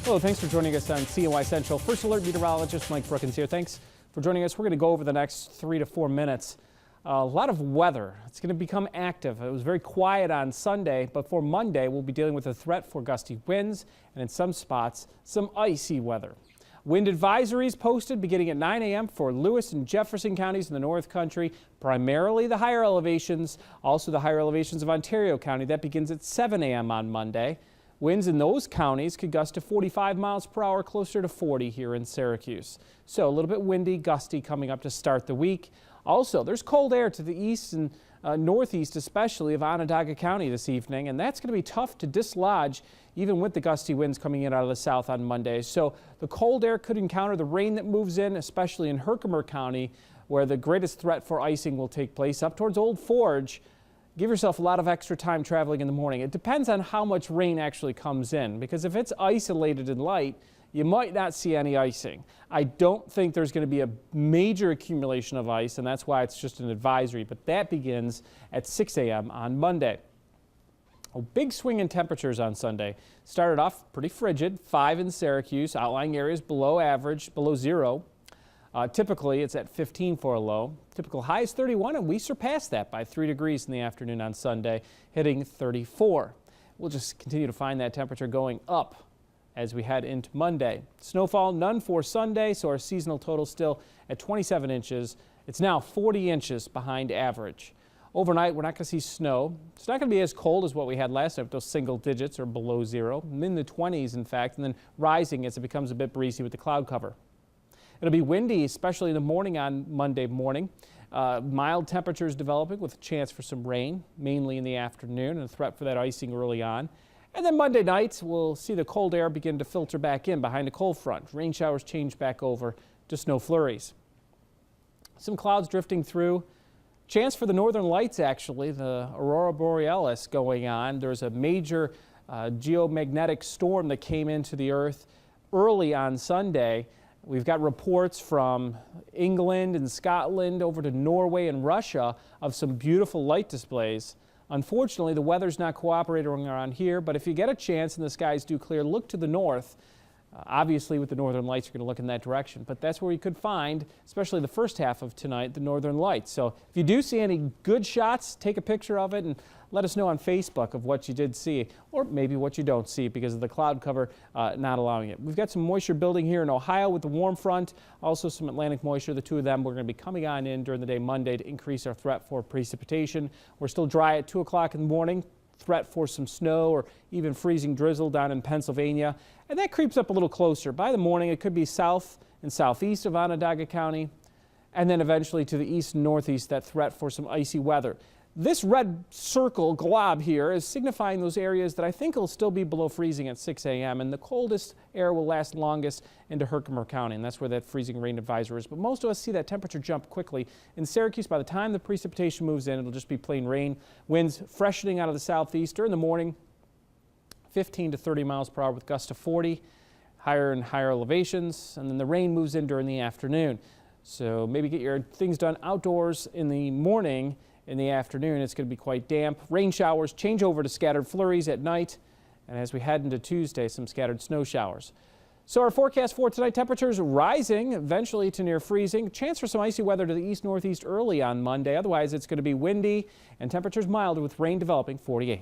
Hello, thanks for joining us on CNY Central. First Alert meteorologist Mike Brookins here. Thanks for joining us. We're going to go over the next 3 to 4 minutes. A lot of weather. It's going to become active. It was very quiet on Sunday, but for Monday, we'll be dealing with a threat for gusty winds and in some spots, some icy weather. Wind advisories posted beginning at 9 a.m. for Lewis and Jefferson counties in the North Country, primarily the higher elevations, also the higher elevations of Ontario County. That begins at 7 a.m. on Monday. Winds in those counties could gust to 45 miles per hour, closer to 40 here in Syracuse. So a little bit windy, gusty coming up to start the week. Also, there's cold air to the east and northeast, especially of Onondaga County this evening, and that's going to be tough to dislodge even with the gusty winds coming in out of the south on Monday. So the cold air could encounter the rain that moves in, especially in Herkimer County, where the greatest threat for icing will take place up towards Old Forge. Give yourself a lot of extra time traveling in the morning. It depends on how much rain actually comes in, because if it's isolated and light, you might not see any icing. I don't think there's going to be a major accumulation of ice, and that's why it's just an advisory, but that begins at 6 a.m. on Monday. A big swing in temperatures on Sunday. Started off pretty frigid, 5 in Syracuse, outlying areas below average, below zero. Typically, it's at 15 for a low. Typical high is 31, and we surpassed that by 3 degrees in the afternoon on Sunday, hitting 34. We'll just continue to find that temperature going up as we head into Monday. Snowfall, none for Sunday, so our seasonal total still at 27 inches. It's now 40 inches behind average. Overnight, we're not going to see snow. It's not going to be as cold as what we had last night, those single digits or below zero, in the 20s, in fact, and then rising as it becomes a bit breezy with the cloud cover. It'll be windy, especially in the morning on Monday morning. Mild temperatures developing with a chance for some rain, mainly in the afternoon, and a threat for that icing early on. And then Monday night, we'll see the cold air begin to filter back in behind a cold front. Rain showers change back over to snow flurries. Some clouds drifting through. Chance for the northern lights, actually, the aurora borealis going on. There's a major geomagnetic storm that came into the earth early on Sunday. We've got reports from England and Scotland over to Norway and Russia of some beautiful light displays. Unfortunately, the weather's not cooperating around here, but if you get a chance and the skies do clear, look to the north. Obviously, with the northern lights, you're going to look in that direction, but that's where you could find, especially the first half of tonight, the northern lights. So if you do see any good shots, take a picture of it and let us know on Facebook of what you did see, or maybe what you don't see because of the cloud cover not allowing it. We've got some moisture building here in Ohio with the warm front, also some Atlantic moisture. The two of them we're going to be coming on in during the day Monday to increase our threat for precipitation. We're still dry at 2 o'clock in the morning. Threat for some snow or even freezing drizzle down in Pennsylvania. And that creeps up a little closer. By the morning, it could be south and southeast of Onondaga County, and then eventually to the east and northeast, that threat for some icy weather. This red circle glob here is signifying those areas that I think will still be below freezing at 6 a.m. and the coldest air will last longest into Herkimer County, and that's where that freezing rain advisory is. But most of us see that temperature jump quickly. In Syracuse, by the time the precipitation moves in, it'll just be plain rain. Winds freshening out of the southeast during the morning, 15 to 30 miles per hour with gusts to 40, higher and higher elevations, and then the rain moves in during the afternoon. So maybe get your things done outdoors in the morning. In the afternoon, it's going to be quite damp. Rain showers change over to scattered flurries at night. And as we head into Tuesday, some scattered snow showers. So our forecast for tonight, temperatures rising eventually to near freezing. Chance for some icy weather to the east-northeast early on Monday. Otherwise, it's going to be windy and temperatures mild with rain developing 48.